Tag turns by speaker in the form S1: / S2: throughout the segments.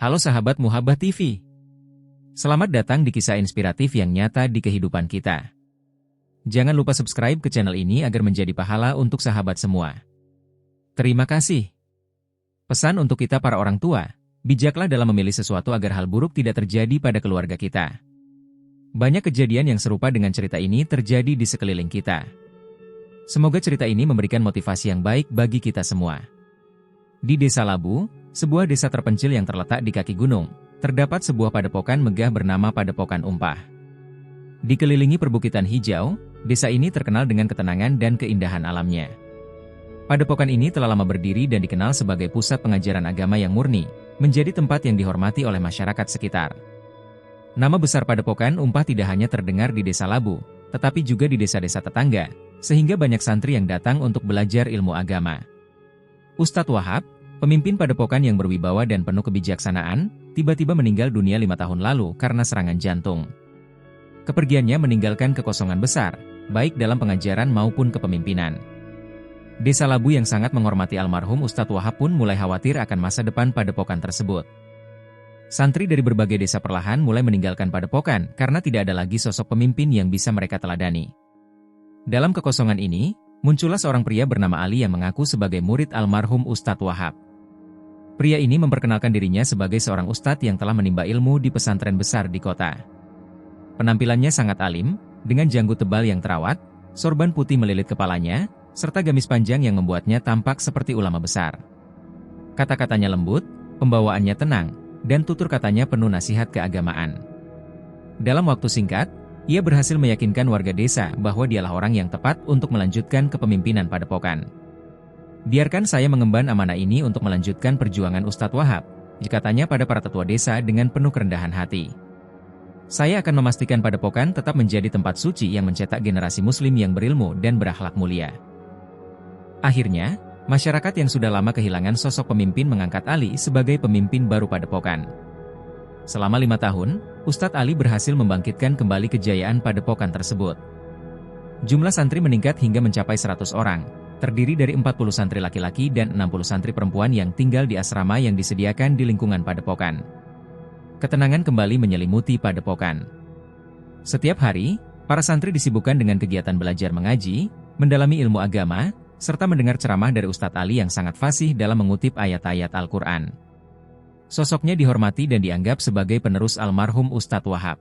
S1: Halo sahabat Muhabbah TV. Selamat datang di kisah inspiratif yang nyata di kehidupan kita. Jangan lupa subscribe ke channel ini agar menjadi pahala untuk sahabat semua. Terima kasih. Pesan untuk kita para orang tua, bijaklah dalam memilih sesuatu agar hal buruk tidak terjadi pada keluarga kita. Banyak kejadian yang serupa dengan cerita ini terjadi di sekeliling kita. Semoga cerita ini memberikan motivasi yang baik bagi kita semua. Di Desa Labu, sebuah desa terpencil yang terletak di kaki gunung, terdapat sebuah padepokan megah bernama Padepokan Umpah. Dikelilingi perbukitan hijau, desa ini terkenal dengan ketenangan dan keindahan alamnya. Padepokan ini telah lama berdiri dan dikenal sebagai pusat pengajaran agama yang murni, menjadi tempat yang dihormati oleh masyarakat sekitar. Nama besar Padepokan Umpah tidak hanya terdengar di Desa Labu, tetapi juga di desa-desa tetangga, sehingga banyak santri yang datang untuk belajar ilmu agama. Ustadz Wahab, pemimpin padepokan yang berwibawa dan penuh kebijaksanaan, tiba-tiba meninggal dunia 5 tahun lalu karena serangan jantung. Kepergiannya meninggalkan kekosongan besar, baik dalam pengajaran maupun kepemimpinan. Desa Labu yang sangat menghormati almarhum Ustadz Wahab pun mulai khawatir akan masa depan padepokan tersebut. Santri dari berbagai desa perlahan mulai meninggalkan padepokan karena tidak ada lagi sosok pemimpin yang bisa mereka teladani. Dalam kekosongan ini, muncullah seorang pria bernama Ali yang mengaku sebagai murid almarhum Ustadz Wahab. Pria ini memperkenalkan dirinya sebagai seorang ustadz yang telah menimba ilmu di pesantren besar di kota. Penampilannya sangat alim, dengan janggut tebal yang terawat, sorban putih melilit kepalanya, serta gamis panjang yang membuatnya tampak seperti ulama besar. Kata-katanya lembut, pembawaannya tenang, dan tutur katanya penuh nasihat keagamaan. Dalam waktu singkat, ia berhasil meyakinkan warga desa bahwa dialah orang yang tepat untuk melanjutkan kepemimpinan padepokan. Biarkan saya mengemban amanah ini untuk melanjutkan perjuangan Ustadz Wahab, katanya pada para tetua desa dengan penuh kerendahan hati. Saya akan memastikan padepokan tetap menjadi tempat suci yang mencetak generasi muslim yang berilmu dan berakhlak mulia. Akhirnya, masyarakat yang sudah lama kehilangan sosok pemimpin mengangkat Ali sebagai pemimpin baru padepokan. Selama 5 tahun, Ustadz Ali berhasil membangkitkan kembali kejayaan padepokan tersebut. Jumlah santri meningkat hingga mencapai 100 orang, terdiri dari 40 santri laki-laki dan 60 santri perempuan yang tinggal di asrama yang disediakan di lingkungan padepokan. Ketenangan kembali menyelimuti padepokan. Setiap hari, para santri disibukkan dengan kegiatan belajar mengaji, mendalami ilmu agama, serta mendengar ceramah dari Ustadz Ali yang sangat fasih dalam mengutip ayat-ayat Al-Quran. Sosoknya dihormati dan dianggap sebagai penerus almarhum Ustadz Wahab.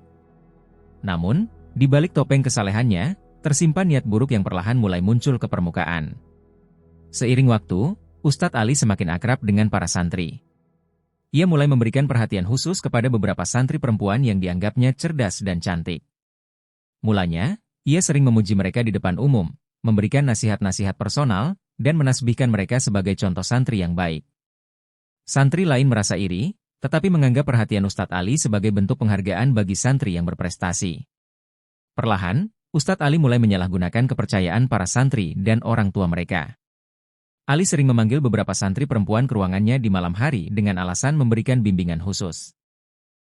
S1: Namun, di balik topeng kesalehannya, tersimpan niat buruk yang perlahan mulai muncul ke permukaan. Seiring waktu, Ustadz Ali semakin akrab dengan para santri. Ia mulai memberikan perhatian khusus kepada beberapa santri perempuan yang dianggapnya cerdas dan cantik. Mulanya, ia sering memuji mereka di depan umum, memberikan nasihat-nasihat personal, dan menasbihkan mereka sebagai contoh santri yang baik. Santri lain merasa iri, tetapi menganggap perhatian Ustadz Ali sebagai bentuk penghargaan bagi santri yang berprestasi. Perlahan, Ustadz Ali mulai menyalahgunakan kepercayaan para santri dan orang tua mereka. Ali sering memanggil beberapa santri perempuan ke ruangannya di malam hari dengan alasan memberikan bimbingan khusus.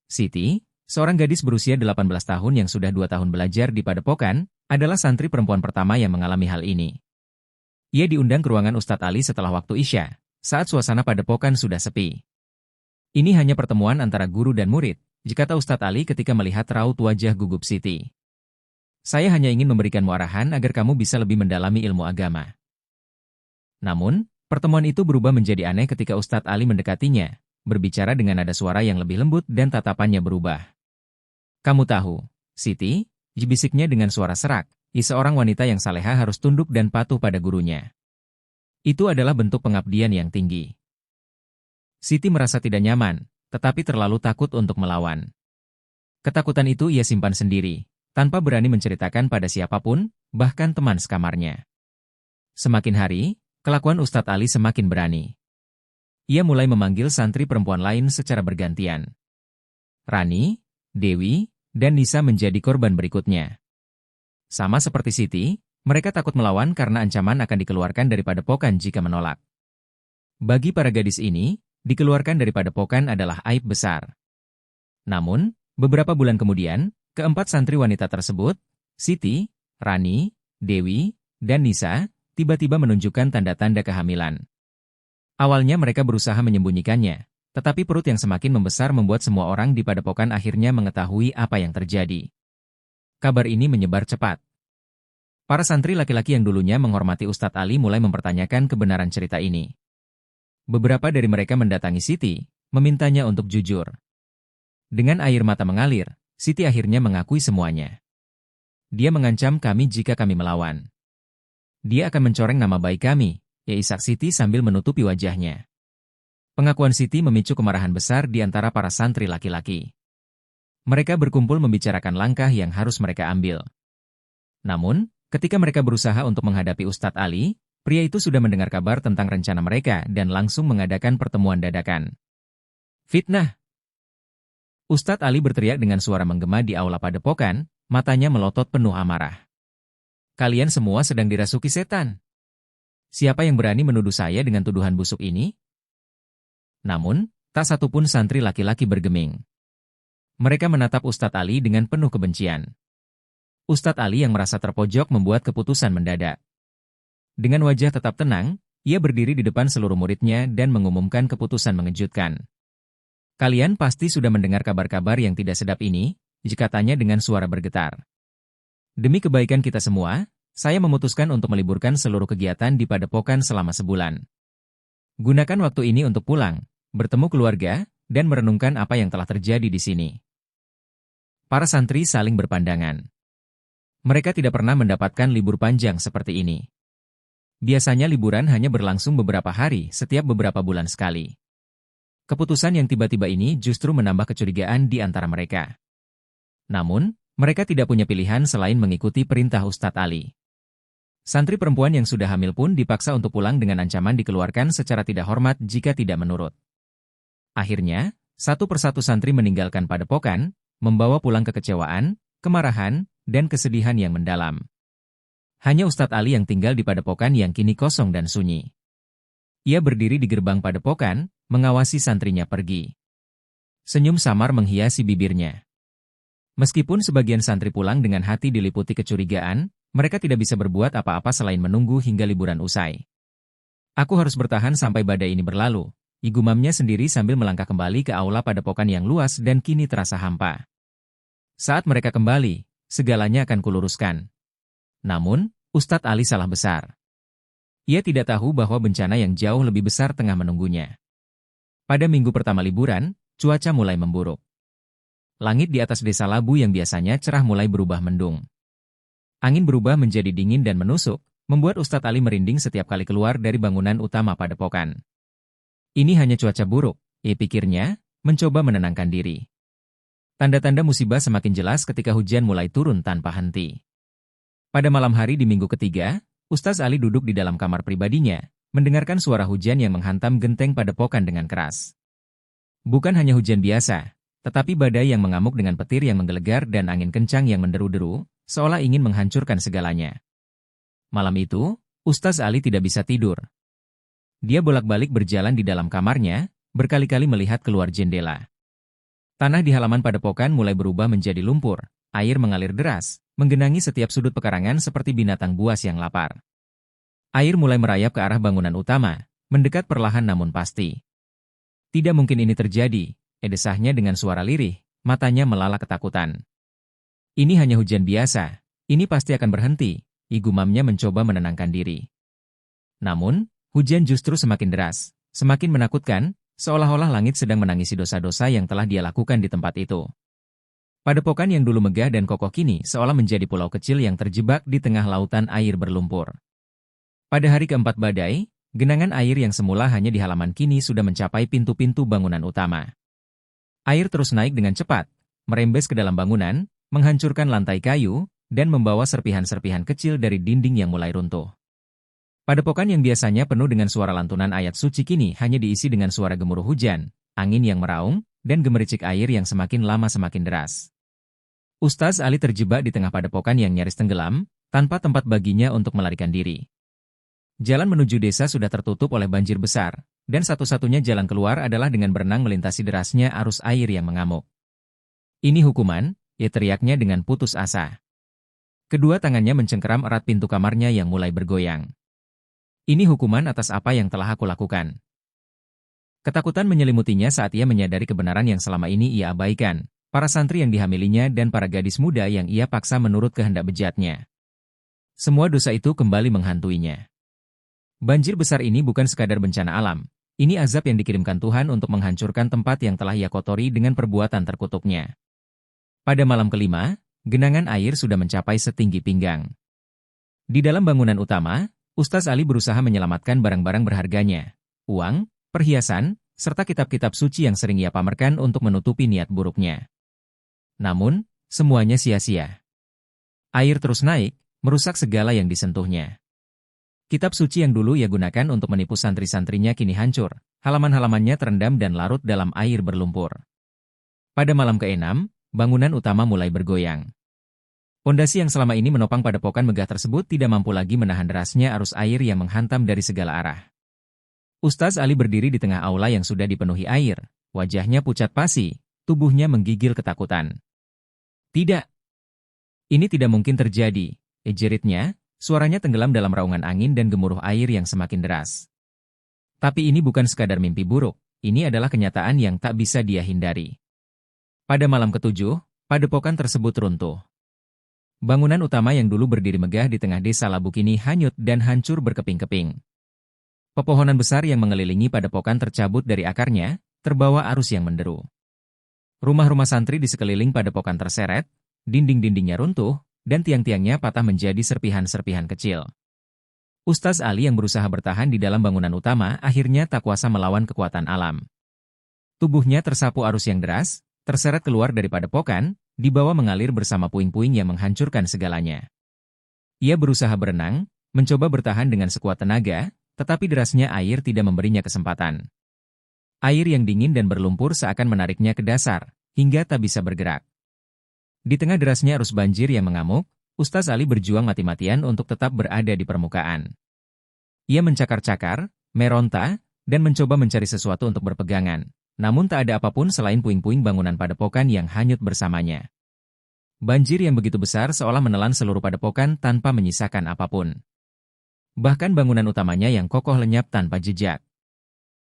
S1: Siti, seorang gadis berusia 18 tahun yang sudah 2 tahun belajar di padepokan, adalah santri perempuan pertama yang mengalami hal ini. Ia diundang ke ruangan Ustadz Ali setelah waktu Isya, saat suasana padepokan sudah sepi. Ini hanya pertemuan antara guru dan murid, kata Ustadz Ali ketika melihat raut wajah gugup Siti. Saya hanya ingin memberikanmu arahan agar kamu bisa lebih mendalami ilmu agama. Namun, pertemuan itu berubah menjadi aneh ketika Ustadz Ali mendekatinya, berbicara dengan nada suara yang lebih lembut dan tatapannya berubah. Kamu tahu, Siti, bisiknya dengan suara serak, seorang wanita yang saleha harus tunduk dan patuh pada gurunya. Itu adalah bentuk pengabdian yang tinggi. Siti merasa tidak nyaman, tetapi terlalu takut untuk melawan. Ketakutan itu ia simpan sendiri, tanpa berani menceritakan pada siapapun, bahkan teman sekamarnya. Semakin hari, kelakuan Ustadz Ali semakin berani. Ia mulai memanggil santri perempuan lain secara bergantian. Rani, Dewi, dan Nisa menjadi korban berikutnya. Sama seperti Siti, mereka takut melawan karena ancaman akan dikeluarkan dari padepokan jika menolak. Bagi para gadis ini, dikeluarkan dari padepokan adalah aib besar. Namun, beberapa bulan kemudian, keempat santri wanita tersebut, Siti, Rani, Dewi, dan Nisa, tiba-tiba menunjukkan tanda-tanda kehamilan. Awalnya mereka berusaha menyembunyikannya, Tetapi perut yang semakin membesar membuat semua orang di padepokan akhirnya mengetahui apa yang terjadi. Kabar ini menyebar cepat. Para santri laki-laki yang dulunya menghormati Ustadz Ali mulai mempertanyakan kebenaran cerita ini. Beberapa dari mereka mendatangi Siti, memintanya untuk jujur. Dengan air mata mengalir, Siti akhirnya mengakui semuanya. Dia mengancam kami jika kami melawan. Dia akan mencoreng nama baik kami, isak Siti sambil menutupi wajahnya. Pengakuan Siti memicu kemarahan besar di antara para santri laki-laki. Mereka berkumpul membicarakan langkah yang harus mereka ambil. Namun, ketika mereka berusaha untuk menghadapi Ustadz Ali, pria itu sudah mendengar kabar tentang rencana mereka dan langsung mengadakan pertemuan dadakan. Fitnah! Ustadz Ali berteriak dengan suara menggema di aula padepokan, matanya melotot penuh amarah. Kalian semua sedang dirasuki setan. Siapa yang berani menuduh saya dengan tuduhan busuk ini? Namun, tak satupun santri laki-laki bergeming. Mereka menatap Ustadz Ali dengan penuh kebencian. Ustadz Ali yang merasa terpojok membuat keputusan mendadak. Dengan wajah tetap tenang, ia berdiri di depan seluruh muridnya dan mengumumkan keputusan mengejutkan. Kalian pasti sudah mendengar kabar-kabar yang tidak sedap ini, katanya dengan suara bergetar. Demi kebaikan kita semua, saya memutuskan untuk meliburkan seluruh kegiatan di padepokan selama sebulan. Gunakan waktu ini untuk pulang, bertemu keluarga, dan merenungkan apa yang telah terjadi di sini. Para santri saling berpandangan. Mereka tidak pernah mendapatkan libur panjang seperti ini. Biasanya liburan hanya berlangsung beberapa hari setiap beberapa bulan sekali. Keputusan yang tiba-tiba ini justru menambah kecurigaan di antara mereka. Namun, mereka tidak punya pilihan selain mengikuti perintah Ustadz Ali. Santri perempuan yang sudah hamil pun dipaksa untuk pulang dengan ancaman dikeluarkan secara tidak hormat jika tidak menurut. Akhirnya, satu persatu santri meninggalkan padepokan, membawa pulang kekecewaan, kemarahan, dan kesedihan yang mendalam. Hanya Ustadz Ali yang tinggal di padepokan yang kini kosong dan sunyi. Ia berdiri di gerbang padepokan, mengawasi santrinya pergi. Senyum samar menghiasi bibirnya. Meskipun sebagian santri pulang dengan hati diliputi kecurigaan, mereka tidak bisa berbuat apa-apa selain menunggu hingga liburan usai. Aku harus bertahan sampai badai ini berlalu, igumamnya sendiri sambil melangkah kembali ke aula padepokan yang luas dan kini terasa hampa. Saat mereka kembali, segalanya akan kuluruskan. Namun, Ustadz Ali salah besar. Ia tidak tahu bahwa bencana yang jauh lebih besar tengah menunggunya. Pada minggu pertama liburan, cuaca mulai memburuk. Langit di atas desa Labu yang biasanya cerah mulai berubah mendung. Angin berubah menjadi dingin dan menusuk, membuat Ustadz Ali merinding setiap kali keluar dari bangunan utama padepokan. Ini hanya cuaca buruk, pikirnya, mencoba menenangkan diri. Tanda-tanda musibah semakin jelas ketika hujan mulai turun tanpa henti. Pada malam hari di minggu ketiga, Ustadz Ali duduk di dalam kamar pribadinya, mendengarkan suara hujan yang menghantam genteng padepokan dengan keras. Bukan hanya hujan biasa, tetapi badai yang mengamuk dengan petir yang menggelegar dan angin kencang yang menderu-deru, seolah ingin menghancurkan segalanya. Malam itu, Ustadz Ali tidak bisa tidur. Dia bolak-balik berjalan di dalam kamarnya, berkali-kali melihat keluar jendela. Tanah di halaman padepokan mulai berubah menjadi lumpur, air mengalir deras, menggenangi setiap sudut pekarangan seperti binatang buas yang lapar. Air mulai merayap ke arah bangunan utama, mendekat perlahan namun pasti. Tidak mungkin ini terjadi, desahnya dengan suara lirih, matanya melalak ketakutan. Ini hanya hujan biasa, ini pasti akan berhenti, igumamnya mencoba menenangkan diri. Namun, hujan justru semakin deras, semakin menakutkan, seolah-olah langit sedang menangisi dosa-dosa yang telah dia lakukan di tempat itu. Padepokan yang dulu megah dan kokoh kini seolah menjadi pulau kecil yang terjebak di tengah lautan air berlumpur. Pada hari keempat badai, genangan air yang semula hanya di halaman kini sudah mencapai pintu-pintu bangunan utama. Air terus naik dengan cepat, merembes ke dalam bangunan, menghancurkan lantai kayu, dan membawa serpihan-serpihan kecil dari dinding yang mulai runtuh. Padepokan yang biasanya penuh dengan suara lantunan ayat suci kini hanya diisi dengan suara gemuruh hujan, angin yang meraung, dan gemericik air yang semakin lama semakin deras. Ustadz Ali terjebak di tengah padepokan yang nyaris tenggelam, tanpa tempat baginya untuk melarikan diri. Jalan menuju desa sudah tertutup oleh banjir besar, dan satu-satunya jalan keluar adalah dengan berenang melintasi derasnya arus air yang mengamuk. Ini hukuman, ia teriaknya dengan putus asa. Kedua tangannya mencengkeram erat pintu kamarnya yang mulai bergoyang. Ini hukuman atas apa yang telah aku lakukan. Ketakutan menyelimutinya saat ia menyadari kebenaran yang selama ini ia abaikan, para santri yang dihamilinya dan para gadis muda yang ia paksa menurut kehendak bejatnya. Semua dosa itu kembali menghantuinya. Banjir besar ini bukan sekadar bencana alam, ini azab yang dikirimkan Tuhan untuk menghancurkan tempat yang telah ia kotori dengan perbuatan terkutuknya. Pada malam kelima, genangan air sudah mencapai setinggi pinggang. Di dalam bangunan utama, Ustaz Ali berusaha menyelamatkan barang-barang berharganya, uang, perhiasan, serta kitab-kitab suci yang sering ia pamerkan untuk menutupi niat buruknya. Namun, semuanya sia-sia. Air terus naik, merusak segala yang disentuhnya. Kitab suci yang dulu ia gunakan untuk menipu santri-santrinya kini hancur, halaman-halamannya terendam dan larut dalam air berlumpur. Pada malam ke-6, bangunan utama mulai bergoyang. Pondasi yang selama ini menopang padepokan megah tersebut tidak mampu lagi menahan derasnya arus air yang menghantam dari segala arah. Ustaz Ali berdiri di tengah aula yang sudah dipenuhi air, wajahnya pucat pasi, tubuhnya menggigil ketakutan. Tidak. Ini tidak mungkin terjadi, jeritnya, suaranya tenggelam dalam raungan angin dan gemuruh air yang semakin deras. Tapi ini bukan sekadar mimpi buruk, ini adalah kenyataan yang tak bisa dia hindari. Pada malam ke-7, padepokan tersebut runtuh. Bangunan utama yang dulu berdiri megah di tengah desa Labu kini hanyut dan hancur berkeping-keping. Pepohonan besar yang mengelilingi padepokan tercabut dari akarnya, terbawa arus yang menderu. Rumah-rumah santri di sekeliling padepokan terseret, dinding-dindingnya runtuh, dan tiang-tiangnya patah menjadi serpihan-serpihan kecil. Ustaz Ali yang berusaha bertahan di dalam bangunan utama akhirnya tak kuasa melawan kekuatan alam. Tubuhnya tersapu arus yang deras, terseret keluar dari padepokan, dibawa mengalir bersama puing-puing yang menghancurkan segalanya. Ia berusaha berenang, mencoba bertahan dengan sekuat tenaga, tetapi derasnya air tidak memberinya kesempatan. Air yang dingin dan berlumpur seakan menariknya ke dasar, hingga tak bisa bergerak. Di tengah derasnya arus banjir yang mengamuk, Ustaz Ali berjuang mati-matian untuk tetap berada di permukaan. Ia mencakar-cakar, meronta, dan mencoba mencari sesuatu untuk berpegangan, namun tak ada apapun selain puing-puing bangunan padepokan yang hanyut bersamanya. Banjir yang begitu besar seolah menelan seluruh padepokan tanpa menyisakan apapun. Bahkan bangunan utamanya yang kokoh lenyap tanpa jejak.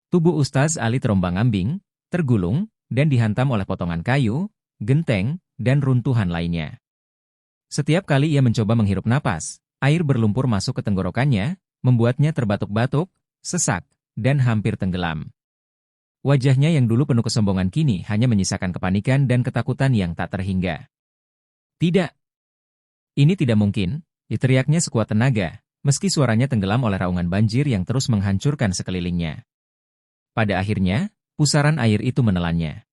S1: Tubuh Ustaz Ali terombang-ambing, tergulung, dan dihantam oleh potongan kayu, genteng, dan runtuhan lainnya. Setiap kali ia mencoba menghirup napas, air berlumpur masuk ke tenggorokannya, membuatnya terbatuk-batuk, sesak, dan hampir tenggelam. Wajahnya yang dulu penuh kesombongan kini hanya menyisakan kepanikan dan ketakutan yang tak terhingga. Tidak. Ini tidak mungkin, teriaknya sekuat tenaga, meski suaranya tenggelam oleh raungan banjir yang terus menghancurkan sekelilingnya. Pada akhirnya, pusaran air itu menelannya.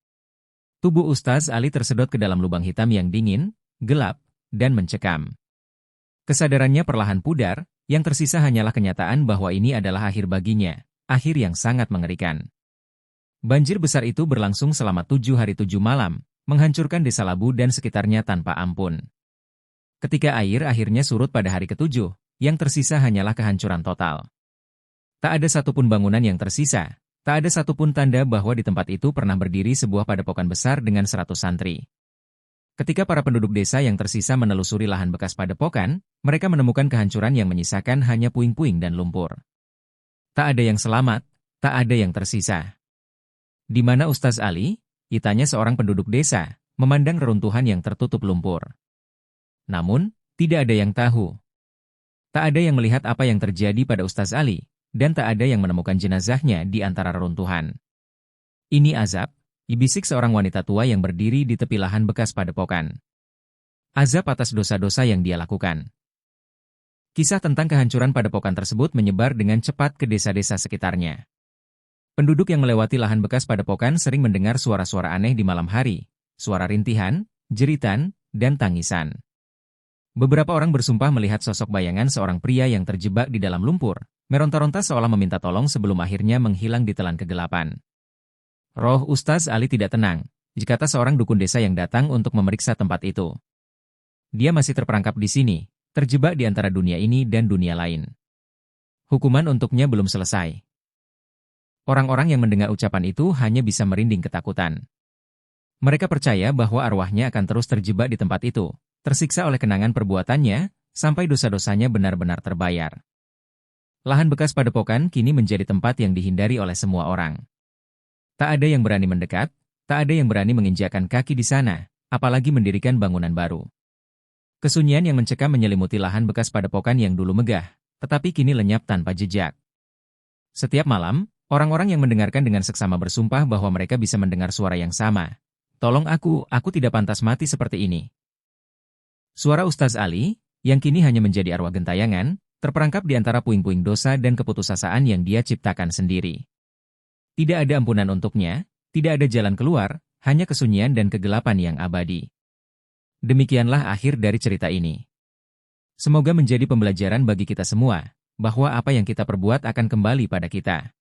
S1: Tubuh Ustaz Ali tersedot ke dalam lubang hitam yang dingin, gelap, dan mencekam. Kesadarannya perlahan pudar, yang tersisa hanyalah kenyataan bahwa ini adalah akhir baginya, akhir yang sangat mengerikan. Banjir besar itu berlangsung selama 7 hari 7 malam, menghancurkan desa Labu dan sekitarnya tanpa ampun. Ketika air akhirnya surut pada hari ke-7, yang tersisa hanyalah kehancuran total. Tak ada satupun bangunan yang tersisa, tak ada satupun tanda bahwa di tempat itu pernah berdiri sebuah padepokan besar dengan 100 santri. Ketika para penduduk desa yang tersisa menelusuri lahan bekas padepokan, mereka menemukan kehancuran yang menyisakan hanya puing-puing dan lumpur. Tak ada yang selamat, tak ada yang tersisa. Di mana Ustaz Ali? Tanya seorang penduduk desa, memandang reruntuhan yang tertutup lumpur. Namun, tidak ada yang tahu. Tak ada yang melihat apa yang terjadi pada Ustaz Ali, dan tak ada yang menemukan jenazahnya di antara reruntuhan. Ini azab, dibisik seorang wanita tua yang berdiri di tepi lahan bekas padepokan. Azab atas dosa-dosa yang dia lakukan. Kisah tentang kehancuran padepokan tersebut menyebar dengan cepat ke desa-desa sekitarnya. Penduduk yang melewati lahan bekas padepokan sering mendengar suara-suara aneh di malam hari, suara rintihan, jeritan, dan tangisan. Beberapa orang bersumpah melihat sosok bayangan seorang pria yang terjebak di dalam lumpur, meronta-ronta seolah meminta tolong sebelum akhirnya menghilang di telan kegelapan. Roh Ustaz Ali tidak tenang, kata seorang dukun desa yang datang untuk memeriksa tempat itu. Dia masih terperangkap di sini, terjebak di antara dunia ini dan dunia lain. Hukuman untuknya belum selesai. Orang-orang yang mendengar ucapan itu hanya bisa merinding ketakutan. Mereka percaya bahwa arwahnya akan terus terjebak di tempat itu, tersiksa oleh kenangan perbuatannya, sampai dosa-dosanya benar-benar terbayar. Lahan bekas padepokan kini menjadi tempat yang dihindari oleh semua orang. Tak ada yang berani mendekat, tak ada yang berani menginjakkan kaki di sana, apalagi mendirikan bangunan baru. Kesunyian yang mencekam menyelimuti lahan bekas padepokan yang dulu megah, tetapi kini lenyap tanpa jejak. Setiap malam, orang-orang yang mendengarkan dengan seksama bersumpah bahwa mereka bisa mendengar suara yang sama. Tolong aku tidak pantas mati seperti ini. Suara Ustaz Ali, yang kini hanya menjadi arwah gentayangan, terperangkap di antara puing-puing dosa dan keputusasaan yang dia ciptakan sendiri. Tidak ada ampunan untuknya, tidak ada jalan keluar, hanya kesunyian dan kegelapan yang abadi. Demikianlah akhir dari cerita ini. Semoga menjadi pembelajaran bagi kita semua, bahwa apa yang kita perbuat akan kembali pada kita.